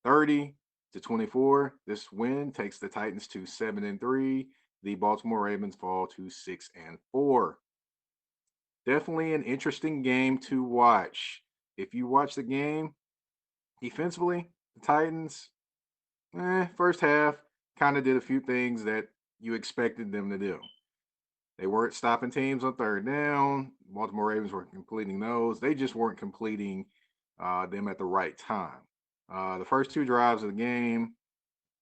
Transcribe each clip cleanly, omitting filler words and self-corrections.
30-24. This win takes the Titans to 7-3. The Baltimore Ravens fall to 6-4. Definitely an interesting game to watch. If you watch the game defensively, the Titans, first half kind of did a few things that you expected them to do. They weren't stopping teams on third down. Baltimore Ravens were completing those. They just weren't completing them at the right time. The first two drives of the game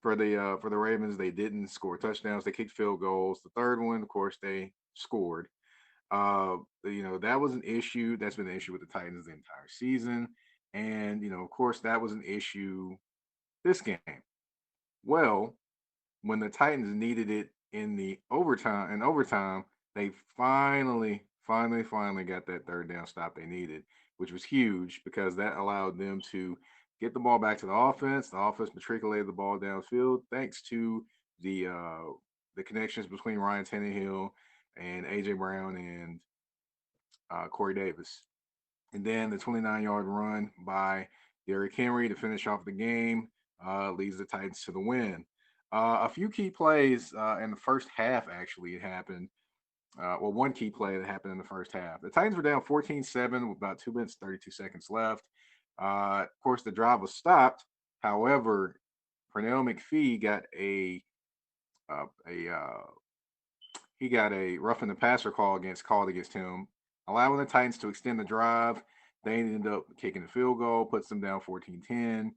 for the Ravens, they didn't score touchdowns. They kicked field goals. The third one, of course, they scored. That was an issue. That's been an issue with the Titans the entire season. And, of course, that was an issue this game. Well, when the Titans needed it in overtime, they finally got that third down stop they needed, which was huge because that allowed them to get the ball back to the offense. The offense matriculated the ball downfield thanks to the connections between Ryan Tannehill and AJ Brown and Corey Davis. And then the 29-yard run by Derrick Henry to finish off the game leads the Titans to the win. A few key plays in the first half actually happened. One key play that happened in the first half. The Titans were down 14-7 with about 2 minutes, 32 seconds left. Of course, the drive was stopped. However, Pernell McPhee got uh, a he got a roughing the passer called against him, allowing the Titans to extend the drive. They ended up kicking the field goal, puts them down 14-10.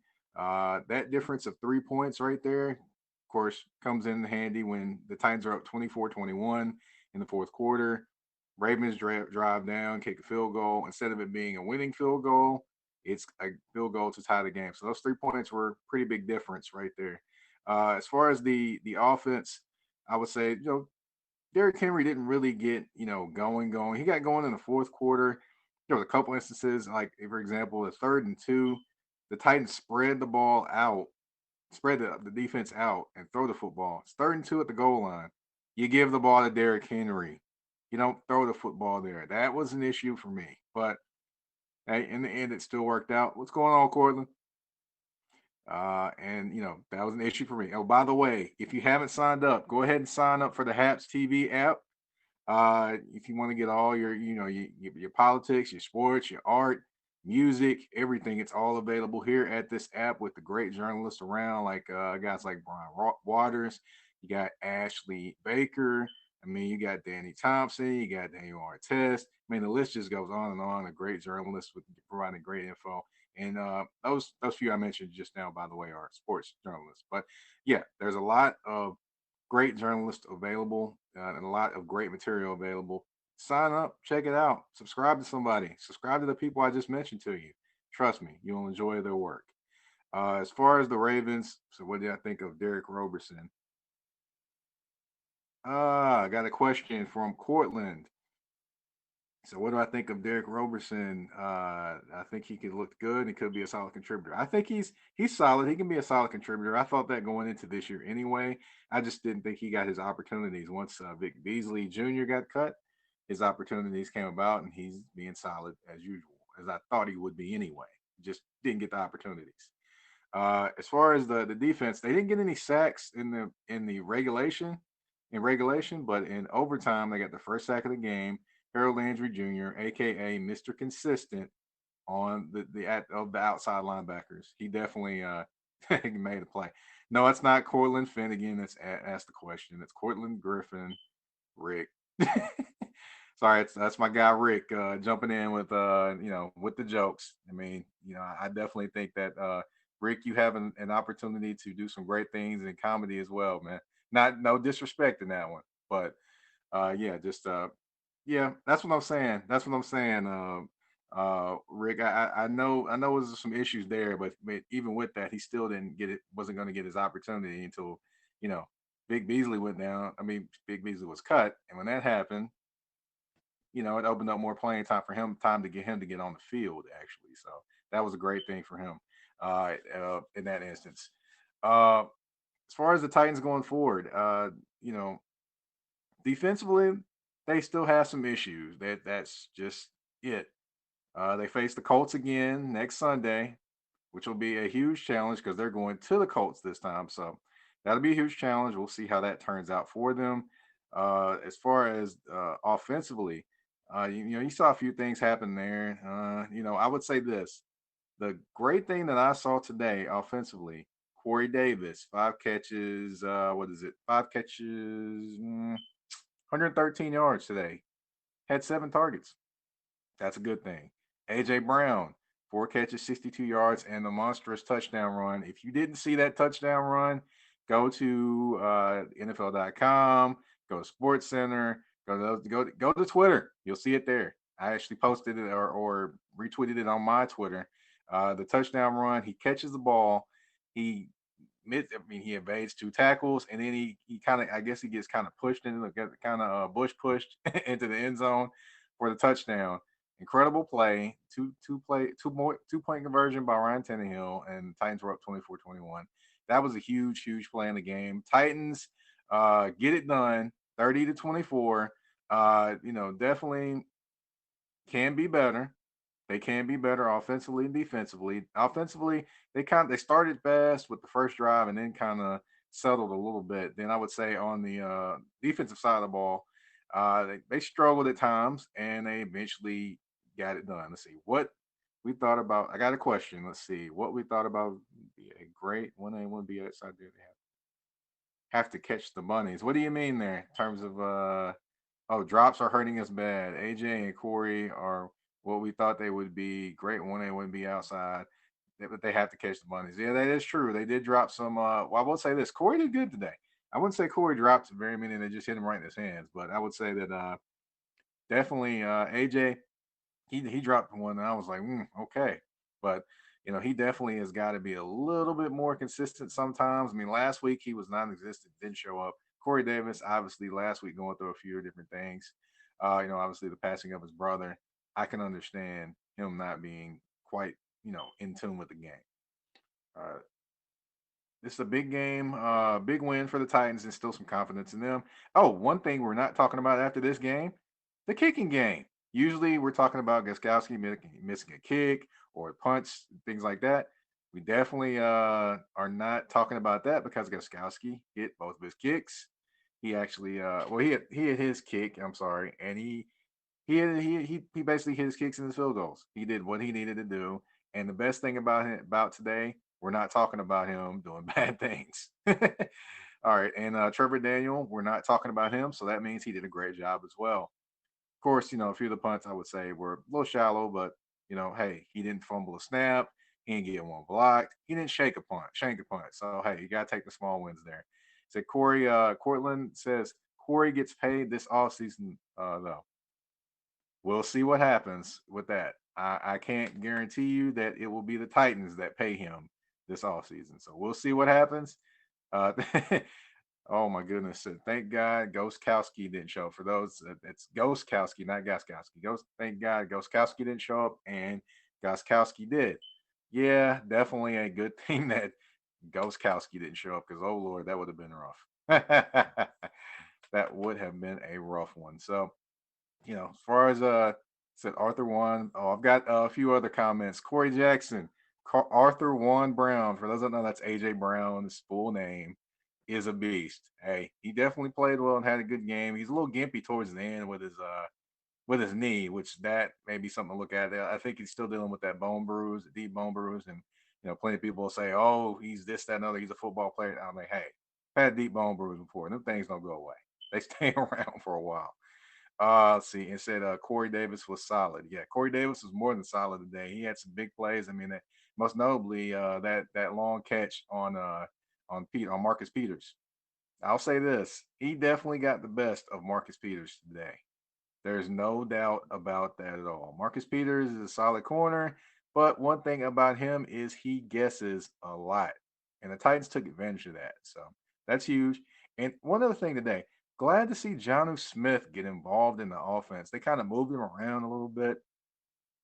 That difference of 3 points right there, of course, comes in handy when the Titans are up 24-21 in the fourth quarter. Ravens drive down, kick a field goal. Instead of it being a winning field goal, it's a field goal to tie the game. So those 3 points were pretty big difference right there. As far as the offense, I would say, Derrick Henry didn't really get, going. He got going in the fourth quarter. There was a couple instances, like for example, the 3rd and 2, the Titans spread the ball out, spread the defense out, and throw the football. It's 3rd and 2 at the goal line. You give the ball to Derrick Henry. You don't throw the football there. That was an issue for me. But hey, in the end, it still worked out. What's going on, Cortland? And that was an issue for me. Oh, by the way, if you haven't signed up, go ahead and sign up for the Haps TV app. If you want to get all your, your politics, your sports, your art, music, everything, it's all available here at this app with the great journalists around, like guys like Brian Waters. You got Ashley Baker. I mean, you got Danny Thompson. You got Daniel Artest. I mean, the list just goes on and on. A great journalist with providing great info. And those few I mentioned just now, by the way, are sports journalists. But yeah, there's a lot of great journalists available and a lot of great material available. Sign up, check it out, subscribe to somebody, subscribe to the people I just mentioned to you. Trust me, you'll enjoy their work. As far as the Ravens, so what did I think of Derek Roberson? I got a question from Cortland. So what do I think of Derek Roberson? I think he could look good. He could be a solid contributor. I think he's solid. He can be a solid contributor. I thought that going into this year anyway. I just didn't think he got his opportunities once Vic Beasley Jr. got cut. His opportunities came about, and he's being solid as usual, as I thought he would be anyway. Just didn't get the opportunities. As far as the defense, they didn't get any sacks in the regulation, but in overtime they got the first sack of the game. Harold Landry Jr., aka Mr. Consistent, on of the outside linebackers. He definitely made a play. No, it's not Cortland Finnegan that's asked the question. It's Cortland Griffin, Rick. Sorry, that's my guy Rick jumping in with the jokes. I mean, I definitely think that Rick, you have an opportunity to do some great things in comedy as well, man. Not no disrespect in that one, but yeah, just yeah, that's what I'm saying. That's what I'm saying. Rick, I know there's some issues there, but even with that, he still didn't get it. Wasn't going to get his opportunity until you know Big Beasley went down. I mean, Big Beasley was cut, and when that happened, it opened up more playing time for him, time to get him to get on the field actually. So that was a great thing for him in that instance. Uh, as far as the Titans going forward, you know, defensively, they still have some issues. That's just it. They face the Colts again next Sunday. which will be a huge challenge because they're going to the Colts this time. So that'll be a huge challenge. We'll see how that turns out for them. As far as offensively, you saw a few things happen there. I would say this: the great thing that I saw today offensively, Corey Davis, 5 catches. What is it? 5 catches, 113 yards today. Had 7 targets. That's a good thing. AJ Brown, 4 catches, 62 yards, and the monstrous touchdown run. If you didn't see that touchdown run, go to NFL.com, go to Sports Center, go to Twitter. You'll see it there. I actually posted it or retweeted it on my Twitter. The touchdown run. He catches the ball. He he evades 2 tackles, and then he kind of, I guess he gets kind of pushed into the kind of bush pushed into the end zone for the touchdown. Incredible play, more 2 point conversion by Ryan Tannehill, and Titans were up 24-21. That was a huge play in the game. Titans get it done, 30-24. Definitely can be better. They can be better offensively and defensively. Offensively, they started fast with the first drive and then kind of settled a little bit. Then I would say on the defensive side of the ball, they struggled at times and they eventually got it done. Let's see what we thought about. I got a question. Let's see what we thought about. Be a great when they want to be outside there. They have to catch the bunnies. What do you mean there in terms of oh, drops are hurting us bad. AJ and Corey are what we thought they would be. Great when they wouldn't be outside. But they have to catch the bunnies. Yeah, that is true. They did drop some. Well, I will say this: Corey did good today. I wouldn't say Corey dropped very many. They just hit him right in his hands. But I would say that definitely AJ he dropped one, and I was like, okay. But he definitely has got to be a little bit more consistent sometimes. I mean, last week he was non-existent, didn't show up. Corey Davis, obviously, last week going through a few different things. Obviously the passing of his brother. I can understand him not being quite, in tune with the game. Uh, this is a big game, big win for the Titans, and still some confidence in them. Oh, one thing we're not talking about after this game, the kicking game. Usually we're talking about Gaskowski missing a kick or punts, things like that. We definitely are not talking about that because Gaskowski hit both of his kicks. He actually, he hit his kick. I'm sorry, and he basically hit his kicks and his field goals. He did what he needed to do. And the best thing about today, we're not talking about him doing bad things. All right, and Trevor Daniel, we're not talking about him, so that means he did a great job as well. Of course, a few of the punts I would say were a little shallow, but hey, he didn't fumble a snap, he didn't get one blocked, he didn't shank a punt. So hey, you gotta take the small wins there. Said Corey Cortland says Corey gets paid this off season though. We'll see what happens with that. I can't guarantee you that it will be the Titans that pay him this offseason. So we'll see what happens. Uh, oh my goodness! Thank God Ghostkowski didn't show up. For those, it's Ghostkowski, not Gaskowski. Thank God Ghostkowski didn't show up, and Goskowski did. Yeah, definitely a good thing that Ghostkowski didn't show up because oh Lord, that would have been rough. That would have been a rough one. So as far as said Arthur Juan. Oh, I've got a few other comments. Corey Jackson, Arthur Juan Brown. For those that know, that's AJ Brown. His full name is a beast. Hey, he definitely played well and had a good game. He's a little gimpy towards the end with his knee, which that may be something to look at. I think he's still dealing with that bone bruise, deep bone bruise, and plenty of people will say, "Oh, he's this, that, and other. He's a football player." I'm like, hey, I've had deep bone bruise before. And them things don't go away. They stay around for a while. Let's see. It said Corey Davis was solid. Yeah, Corey Davis was more than solid today. He had some big plays. I mean, most notably that long catch on Marcus Peters. I'll say this: he definitely got the best of Marcus Peters today. There's no doubt about that at all. Marcus Peters is a solid corner, but one thing about him is he guesses a lot, and the Titans took advantage of that. So that's huge. And one other thing today, glad to see Jonnu Smith get involved in the offense. They kind of moved him around a little bit,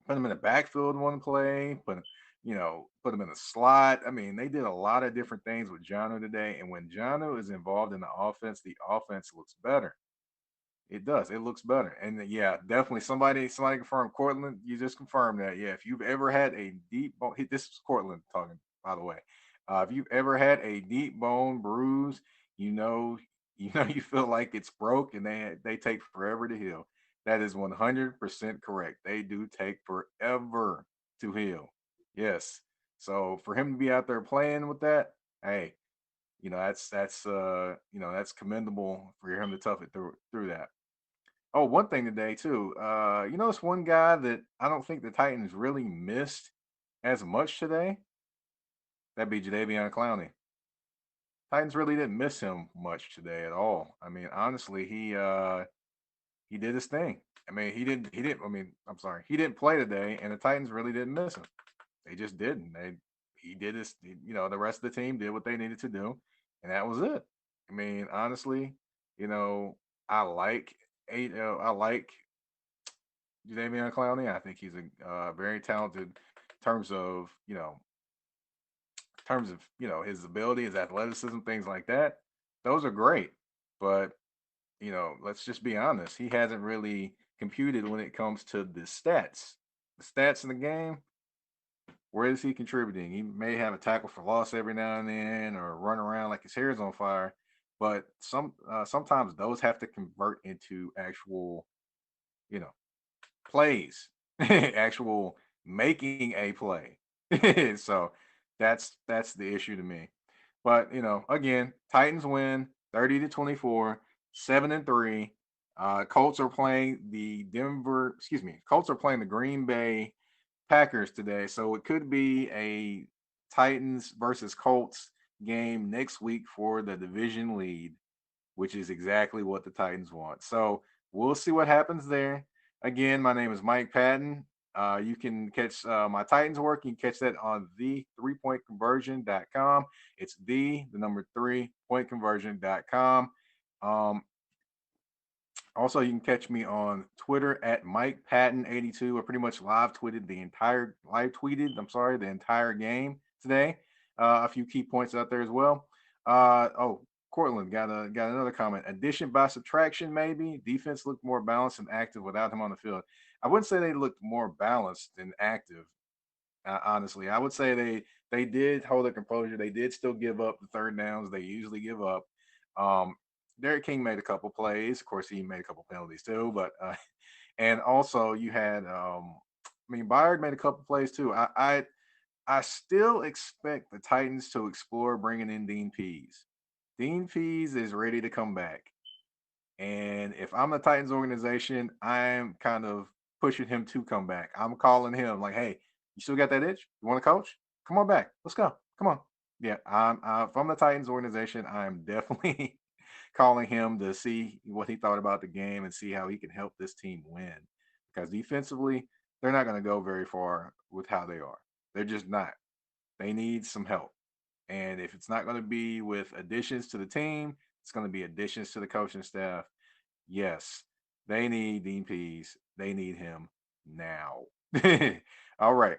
put him in the backfield one play, put him in the slot. I mean, they did a lot of different things with Jonnu today. And when Jonnu is involved in the offense looks better. It does. It looks better. And yeah, definitely somebody confirmed Cortland. You just confirmed that. Yeah, if you've ever had a deep bone, this is Cortland talking, by the way. If you've ever had a deep bone bruise, you know, you feel like it's broke, and they take forever to heal. That is 100% correct. They do take forever to heal. Yes. So for him to be out there playing with that, hey, that's commendable for him to tough it through that. Oh, one thing today too. It's one guy that I don't think the Titans really missed as much today. That'd be Jadeveon Clowney. Titans really didn't miss him much today at all. I mean, honestly, he did his thing. I mean, he didn't. I mean, I'm sorry, he didn't play today, and the Titans really didn't miss him. They just didn't. He did his. The rest of the team did what they needed to do, and that was it. I mean, honestly, you know, I like I like Jadeveon Clowney. I think he's a very talented in terms of his ability, his athleticism, things like that. Those are great, but let's just be honest. He hasn't really computed when it comes to the stats. The stats in the game. Where is he contributing? He may have a tackle for loss every now and then, or run around like his hair is on fire. But sometimes those have to convert into actual, you know, plays, actual making a play. So that's the issue to me. But again, Titans win 30-24, 7-3. Colts are playing the Colts are playing the Green Bay Packers today. So it could be a Titans versus Colts game next week for the division lead, which is exactly what the Titans want. So we'll see what happens there. Again, my name is Mike Patton. You can catch my Titans work. You can catch that on the 3pointconversion.com. It's the number 3pointconversion.com. Um, Also, you can catch me on Twitter at Mike Patton82. I pretty much live tweeted, the entire game today. A few key points out there as well. Cortland got another comment. Addition by subtraction, maybe. Defense looked more balanced and active without him on the field. I wouldn't say they looked more balanced than active. Honestly, I would say they did hold their composure. They did still give up the third downs they usually give up. Um, Derek King made a couple plays. Of course, he made a couple penalties too. But and also you had, Byard made a couple plays too. I still expect the Titans to explore bringing in Dean Pease. Dean Pease is ready to come back. And if I'm the Titans organization, I'm kind of pushing him to come back. I'm calling him like, hey, you still got that itch? You want to coach? Come on back. Let's go. Come on. Yeah, if I'm the Titans organization, I'm definitely calling him to see what he thought about the game and see how he can help this team win. Because defensively, they're not going to go very far with how they are. They're just not. They need some help. And if it's not going to be with additions to the team, it's going to be additions to the coaching staff. Yes, they need Dean Pease. They need him now. All right.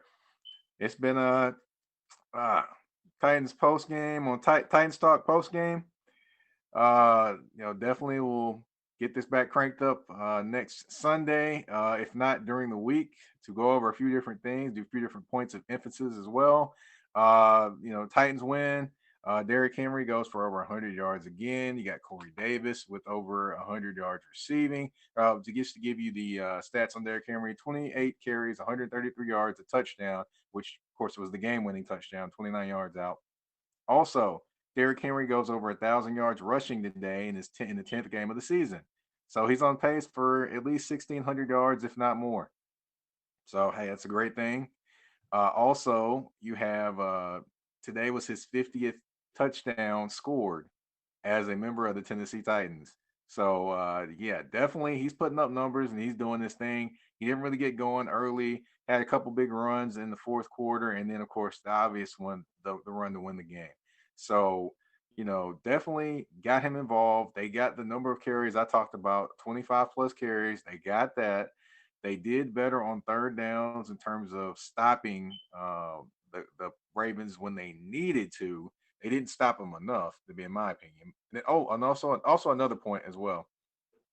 It's been a Titans post game on Titans Talk post game. Definitely we'll get this back cranked up next Sunday, if not during the week, to go over a few different things, do a few different points of emphasis as well. Titans win. Derrick Henry goes for over 100 yards again. You got Corey Davis with over 100 yards receiving. To give you the stats on Derrick Henry, 28 carries, 133 yards, a touchdown, which, of course, was the game-winning touchdown, 29 yards out. Also, Derrick Henry goes over 1,000 yards rushing today in the 10th game of the season. So he's on pace for at least 1,600 yards, if not more. So, hey, that's a great thing. Also, you have today was his 50th touchdown scored as a member of the Tennessee Titans. So yeah, definitely he's putting up numbers and he's doing this thing. He didn't really get going early, had a couple big runs in the fourth quarter, and then of course the obvious one, the run to win the game. So, definitely got him involved. They got the number of carries I talked about, 25 plus carries. They got that. They did better on third downs in terms of stopping the Ravens when they needed to. They didn't stop them enough, to be in my opinion. And also another point as well.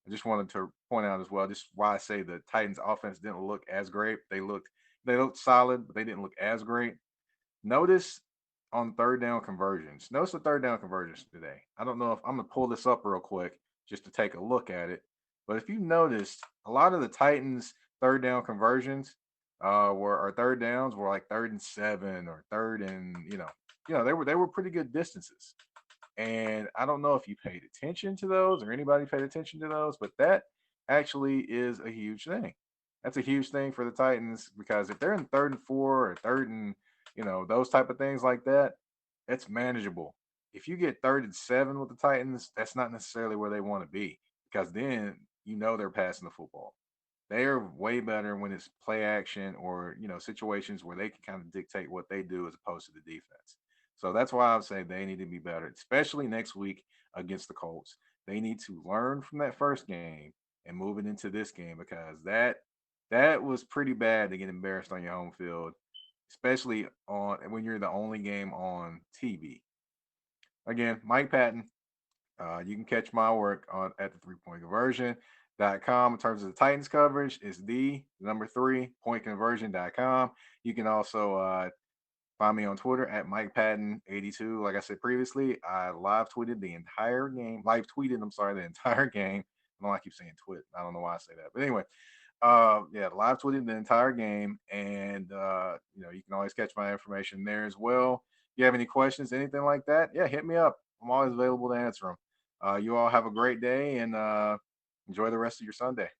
I just wanted to point out as well, just why I say the Titans offense didn't look as great. They looked solid, but they didn't look as great. Notice on third down conversions. Notice the third down conversions today. I don't know if I'm gonna pull this up real quick just to take a look at it. But if you noticed, a lot of the Titans third down conversions were or third downs were like 3rd and 7 or third and they were pretty good distances. And I don't know if you paid attention to those or anybody paid attention to those, but that actually is a huge thing. That's a huge thing for the Titans because if they're in 3rd and 4 or third and those type of things like that, it's manageable. If you get 3rd and 7 with the Titans, that's not necessarily where they want to be because then they're passing the football. They are way better when it's play action or situations where they can kind of dictate what they do as opposed to the defense. So that's why I would say they need to be better, especially next week against the Colts. They need to learn from that first game and move it into this game because that was pretty bad to get embarrassed on your home field, especially on when you're the only game on TV. Again, Mike Patton, you can catch my work on at the 3 point conversion.com. In terms of the Titans coverage, it's the number 3 pointconversion.com. You can also find me on Twitter at Mike Patton 82. Like I said previously, I live tweeted, I'm sorry, the entire game. I don't know why I keep saying twit. I don't know why I say that. But anyway, yeah, live tweeted the entire game. And you can always catch my information there as well. If you have any questions, anything like that, yeah, hit me up. I'm always available to answer them. You all have a great day and enjoy the rest of your Sunday.